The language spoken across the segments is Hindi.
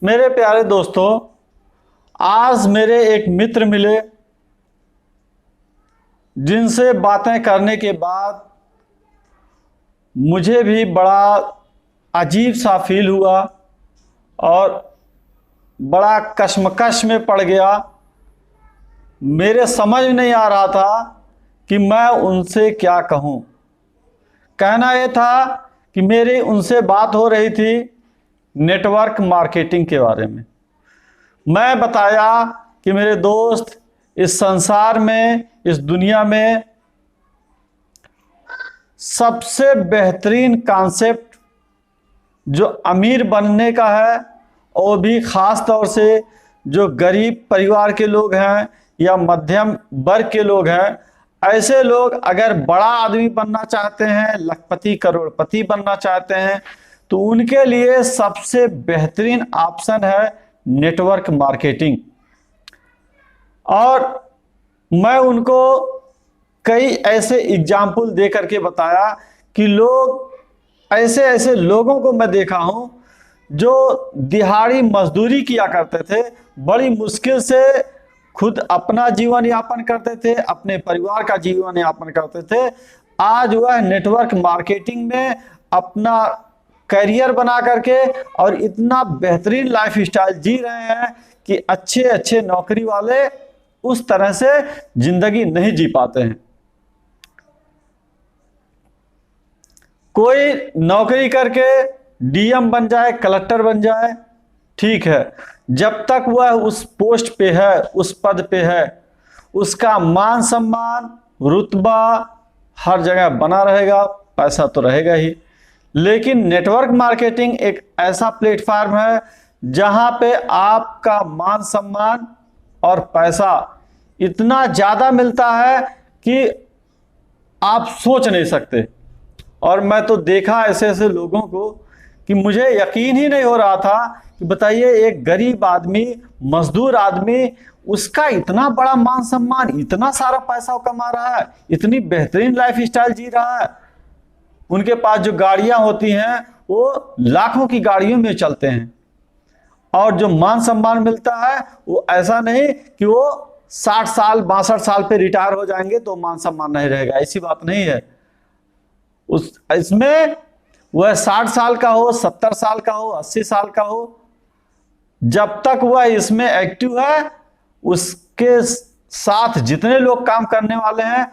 मेरे प्यारे दोस्तों, आज मेरे एक मित्र मिले जिनसे बातें करने के बाद मुझे भी बड़ा अजीब सा फील हुआ और बड़ा कश्मकश में पड़ गया। मेरे समझ में नहीं आ रहा था कि मैं उनसे क्या कहूँ। कहना ये था कि मेरी उनसे बात हो रही थी नेटवर्क मार्केटिंग के बारे में। मैं बताया कि मेरे दोस्त, इस संसार में, इस दुनिया में सबसे बेहतरीन कॉन्सेप्ट जो अमीर बनने का है, और भी ख़ास तौर से जो गरीब परिवार के लोग हैं या मध्यम वर्ग के लोग हैं, ऐसे लोग अगर बड़ा आदमी बनना चाहते हैं, लखपति करोड़पति बनना चाहते हैं, तो उनके लिए सबसे बेहतरीन ऑप्शन है नेटवर्क मार्केटिंग। और मैं उनको कई ऐसे एग्जाम्पल दे करके बताया कि लोग ऐसे लोगों को मैं देखा हूं जो दिहाड़ी मजदूरी किया करते थे, बड़ी मुश्किल से खुद अपना जीवन यापन करते थे, अपने परिवार का जीवन यापन करते थे। आज वह नेटवर्क मार्केटिंग में अपना करियर बना करके और इतना बेहतरीन लाइफ स्टाइल जी रहे हैं कि अच्छे अच्छे नौकरी वाले उस तरह से जिंदगी नहीं जी पाते हैं। कोई नौकरी करके डीएम बन जाए, कलेक्टर बन जाए, ठीक है, जब तक वह उस पोस्ट पे है, उस पद पे है, उसका मान सम्मान, रुतबा हर जगह बना रहेगा, पैसा तो रहेगा ही। लेकिन नेटवर्क मार्केटिंग एक ऐसा प्लेटफॉर्म है जहां पे आपका मान सम्मान और पैसा इतना ज़्यादा मिलता है कि आप सोच नहीं सकते। और मैं तो देखा ऐसे ऐसे लोगों को कि मुझे यकीन ही नहीं हो रहा था कि बताइए, एक गरीब आदमी, मजदूर आदमी, उसका इतना बड़ा मान सम्मान, इतना सारा पैसा कमा रहा है, इतनी बेहतरीन लाइफ स्टाइल जी रहा है। उनके पास जो गाड़ियां होती हैं वो लाखों की गाड़ियों में चलते हैं, और जो मान सम्मान मिलता है वो ऐसा नहीं कि वो 60 साल 62 साल पे रिटायर हो जाएंगे तो मान सम्मान नहीं रहेगा, ऐसी बात नहीं है। इसमें वह 60 साल का हो, 70 साल का हो, 80 साल का हो, जब तक वह इसमें एक्टिव है, उसके साथ जितने लोग काम करने वाले हैं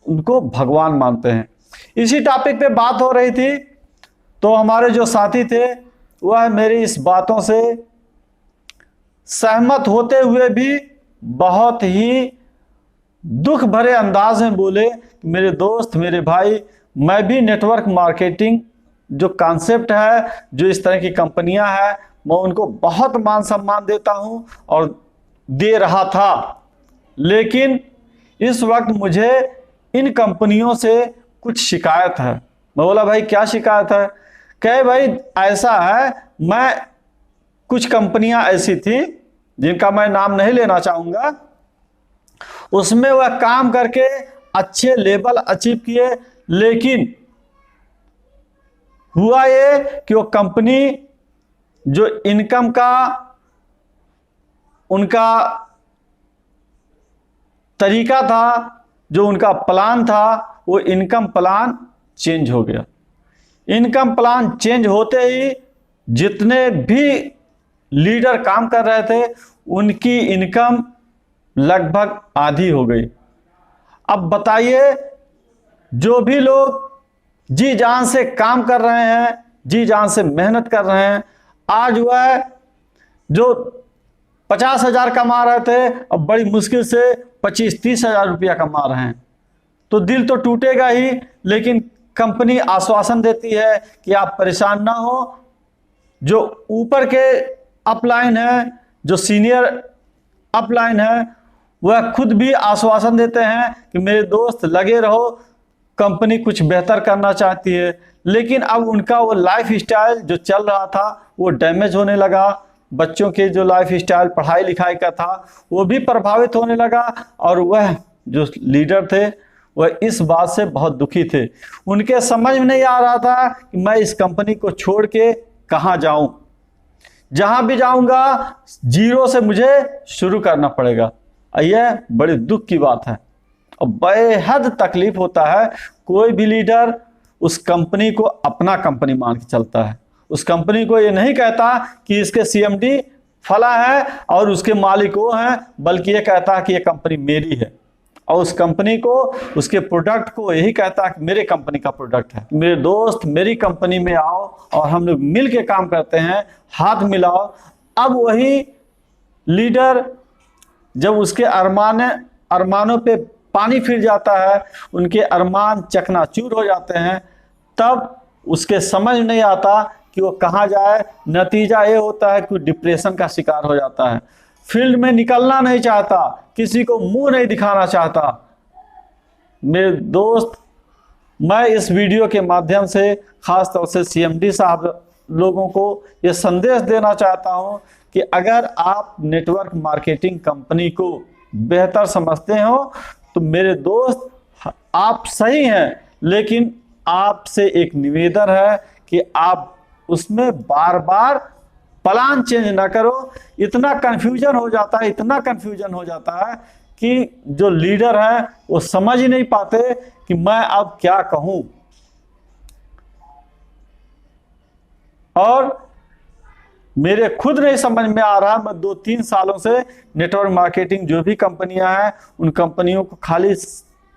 उनको भगवान मानते हैं। इसी टॉपिक पे बात हो रही थी, तो हमारे जो साथी थे वह मेरी इस बातों से सहमत होते हुए भी बहुत ही दुख भरे अंदाज में बोले, मेरे दोस्त, मेरे भाई, मैं भी नेटवर्क मार्केटिंग जो कॉन्सेप्ट है, जो इस तरह की कंपनियां हैं, मैं उनको बहुत मान सम्मान देता हूं और दे रहा था। लेकिन इस वक्त मुझे इन कंपनियों से कुछ शिकायत है। मैं बोला, भाई क्या शिकायत है? कहे, भाई ऐसा है, मैं कुछ कंपनियां ऐसी थी जिनका मैं नाम नहीं लेना चाहूंगा, उसमें वह काम करके अच्छे लेवल अचीव किए, लेकिन हुआ ये कि वो कंपनी जो इनकम का उनका तरीका था, जो उनका प्लान था, वो इनकम प्लान चेंज हो गया। इनकम प्लान चेंज होते ही जितने भी लीडर काम कर रहे थे उनकी इनकम लगभग आधी हो गई। अब बताइए, जो भी लोग जी जान से काम कर रहे हैं, जी जान से मेहनत कर रहे हैं, आज वह जो 50,000 कमा रहे थे अब बड़ी मुश्किल से 25-30 हजार रुपया कमा रहे हैं, तो दिल तो टूटेगा ही। लेकिन कंपनी आश्वासन देती है कि आप परेशान ना हो। जो ऊपर के अपलाइन है, जो सीनियर अपलाइन है, वह खुद भी आश्वासन देते हैं कि मेरे दोस्त लगे रहो, कंपनी कुछ बेहतर करना चाहती है। लेकिन अब उनका वो लाइफ स्टाइल जो चल रहा था वो डैमेज होने लगा। बच्चों के जो लाइफ स्टाइल, पढ़ाई लिखाई का था, वो भी प्रभावित होने लगा। और वह जो लीडर थे वह इस बात से बहुत दुखी थे। उनके समझ में नहीं आ रहा था कि मैं इस कंपनी को छोड़ के कहाँ जाऊं, जहां भी जाऊंगा जीरो से मुझे शुरू करना पड़ेगा। यह बड़ी दुख की बात है और बेहद तकलीफ होता है। कोई भी लीडर उस कंपनी को अपना कंपनी मान के चलता है। उस कंपनी को ये नहीं कहता कि इसके सीएमडी फला है और उसके मालिक वो हैं, बल्कि ये कहता है कि ये कंपनी मेरी है। और उस कंपनी को, उसके प्रोडक्ट को यही कहता है कि मेरे कंपनी का प्रोडक्ट है। मेरे दोस्त, मेरी कंपनी में आओ और हम लोग मिल के काम करते हैं, हाथ मिलाओ। अब वही लीडर जब उसके अरमानों पे पानी फिर जाता है, उनके अरमान चकनाचूर हो जाते हैं, तब उसके समझ नहीं आता कि वो कहाँ जाए। नतीजा ये होता है कि डिप्रेशन का शिकार हो जाता है, फील्ड में निकलना नहीं चाहता, किसी को मुंह नहीं दिखाना चाहता। मेरे दोस्त, मैं इस वीडियो के माध्यम से खास तौर से सीएमडी साहब लोगों को ये संदेश देना चाहता हूं कि अगर आप नेटवर्क मार्केटिंग कंपनी को बेहतर समझते हो तो मेरे दोस्त आप सही हैं, लेकिन आपसे एक निवेदन है कि आप उसमें बार बार प्लान चेंज ना करो। इतना कंफ्यूजन हो जाता है, इतना कंफ्यूजन हो जाता है कि जो लीडर है वो समझ ही नहीं पाते कि मैं अब क्या कहूं। और मेरे खुद नहीं समझ में आ रहा। मैं 2-3 सालों से नेटवर्क मार्केटिंग जो भी कंपनियां हैं उन कंपनियों को खाली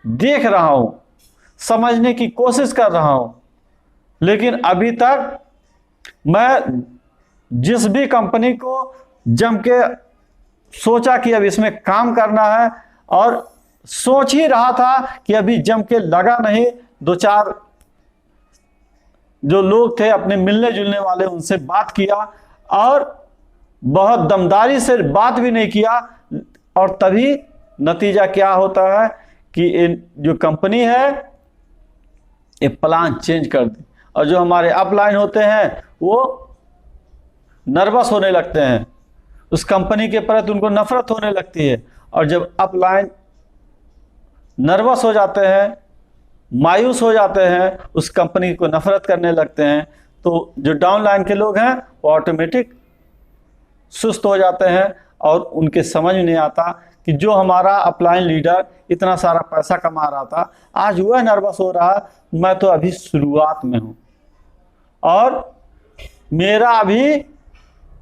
देख रहा हूं, समझने की कोशिश कर रहा हूं, लेकिन अभी तक मैं जिस भी कंपनी को जम के सोचा कि अब इसमें काम करना है और सोच ही रहा था कि अभी जम के लगा नहीं, 2-4 जो लोग थे अपने मिलने जुलने वाले उनसे बात किया और बहुत दमदारी से बात भी नहीं किया, और तभी नतीजा क्या होता है कि जो कंपनी है ये प्लान चेंज कर दी। और जो हमारे अपलाइन होते हैं वो नर्वस होने लगते हैं, उस कंपनी के प्रति उनको नफरत होने लगती है। और जब अपलाइन नर्वस हो जाते हैं, मायूस हो जाते हैं, उस कंपनी को नफरत करने लगते हैं, तो जो डाउनलाइन के लोग हैं वो ऑटोमेटिक सुस्त हो जाते हैं और उनके समझ में नहीं आता कि जो हमारा अपलाइन लीडर इतना सारा पैसा कमा रहा था, आज वह नर्वस हो रहा। मैं तो अभी शुरुआत में हूं और मेरा अभी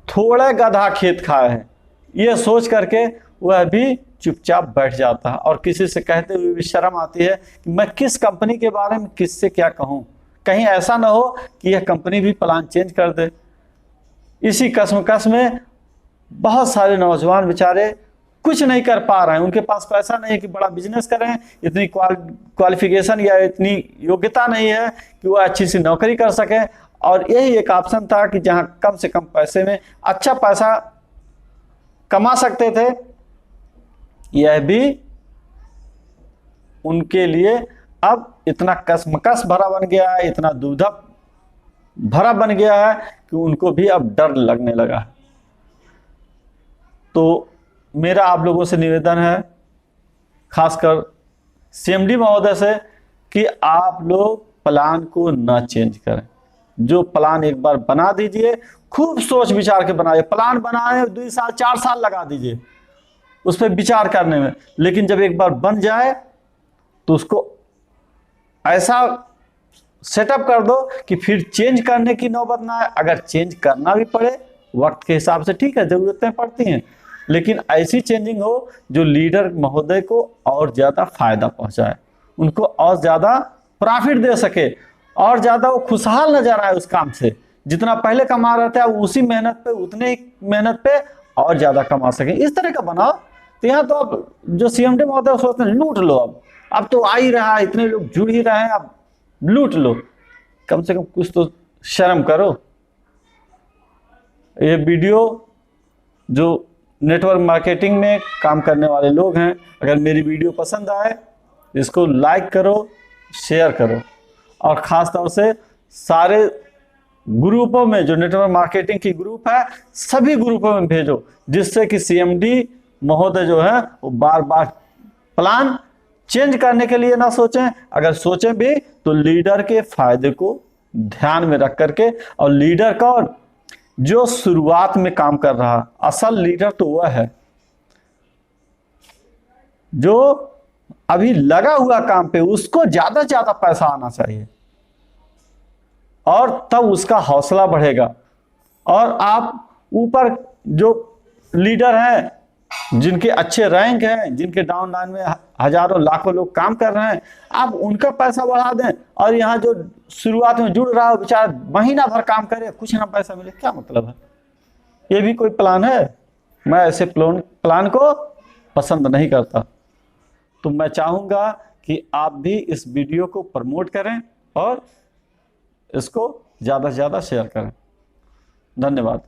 थोड़ा गधा खेत खाया है, ये सोच करके वह भी चुपचाप बैठ जाता है। और किसी से कहते हुए भी शर्म आती है कि मैं किस कंपनी के बारे में किससे क्या कहूं, कहीं ऐसा ना हो कि यह कंपनी भी प्लान चेंज कर दे। इसी कसमकस में बहुत सारे नौजवान बेचारे कुछ नहीं कर पा रहे हैं। उनके पास पैसा नहीं है कि बड़ा बिजनेस करें, इतनी क्वालिफिकेशन या इतनी योग्यता नहीं है कि वह अच्छी सी नौकरी कर सकें। और यही एक ऑप्शन था कि जहां कम से कम पैसे में अच्छा पैसा कमा सकते थे, यह भी उनके लिए अब इतना कसमकस भरा बन गया है, इतना दुविधा भरा बन गया है कि उनको भी अब डर लगने लगा है। तो मेरा आप लोगों से निवेदन है, खासकर सीएमडी महोदय से, कि आप लोग प्लान को ना चेंज करें। जो प्लान एक बार बना दीजिए, खूब सोच विचार के बनाइए। प्लान बनाए 2 साल 4 साल लगा दीजिए उस पर विचार करने में, लेकिन जब एक बार बन जाए तो उसको ऐसा सेटअप कर दो कि फिर चेंज करने की नौबत ना आए। अगर चेंज करना भी पड़े वक्त के हिसाब से, ठीक है, जरूरतें पड़ती हैं, लेकिन ऐसी चेंजिंग हो जो लीडर महोदय को और ज़्यादा फायदा पहुंचाए, उनको और ज़्यादा प्रॉफिट दे सके, और ज़्यादा वो खुशहाल नजर आए उस काम से। जितना पहले कमा रहे थे अब उसी मेहनत पे, उतने ही मेहनत पे और ज़्यादा कमा सके, इस तरह का बनाओ। तो यहाँ तो अब जो सीएमडी महोदय सोचते हैं लूट लो, अब तो आ ही रहा है, इतने लोग जुड़ ही रहे हैं, अब लूट लो। कम से कम कुछ तो शर्म करो। ये वीडियो जो नेटवर्क मार्केटिंग में काम करने वाले लोग हैं, अगर मेरी वीडियो पसंद आए इसको लाइक करो, शेयर करो, और ख़ास तौर से सारे ग्रुपों में, जो नेटवर्क मार्केटिंग की ग्रुप है, सभी ग्रुपों में भेजो, जिससे कि सीएमडी महोदय जो है वो बार बार प्लान चेंज करने के लिए ना सोचें। अगर सोचें भी तो लीडर के फायदे को ध्यान में रख करके। और लीडर कौन? जो शुरुआत में काम कर रहा, असल लीडर तो वह है जो अभी लगा हुआ काम पे, उसको ज्यादा से ज्यादा पैसा आना चाहिए और तब उसका हौसला बढ़ेगा। और आप ऊपर जो लीडर हैं, जिनके अच्छे रैंक हैं, जिनके डाउन लाइन में हजारों लाखों लोग काम कर रहे हैं, आप उनका पैसा बढ़ा दें और यहाँ जो शुरुआत में जुड़ रहा है बेचारा महीना भर काम करे, कुछ ना पैसा मिले, क्या मतलब है? ये भी कोई प्लान है? मैं ऐसे प्लान को पसंद नहीं करता। तो मैं चाहूंगा कि आप भी इस वीडियो को प्रमोट करें और इसको ज़्यादा से ज़्यादा शेयर करें। धन्यवाद।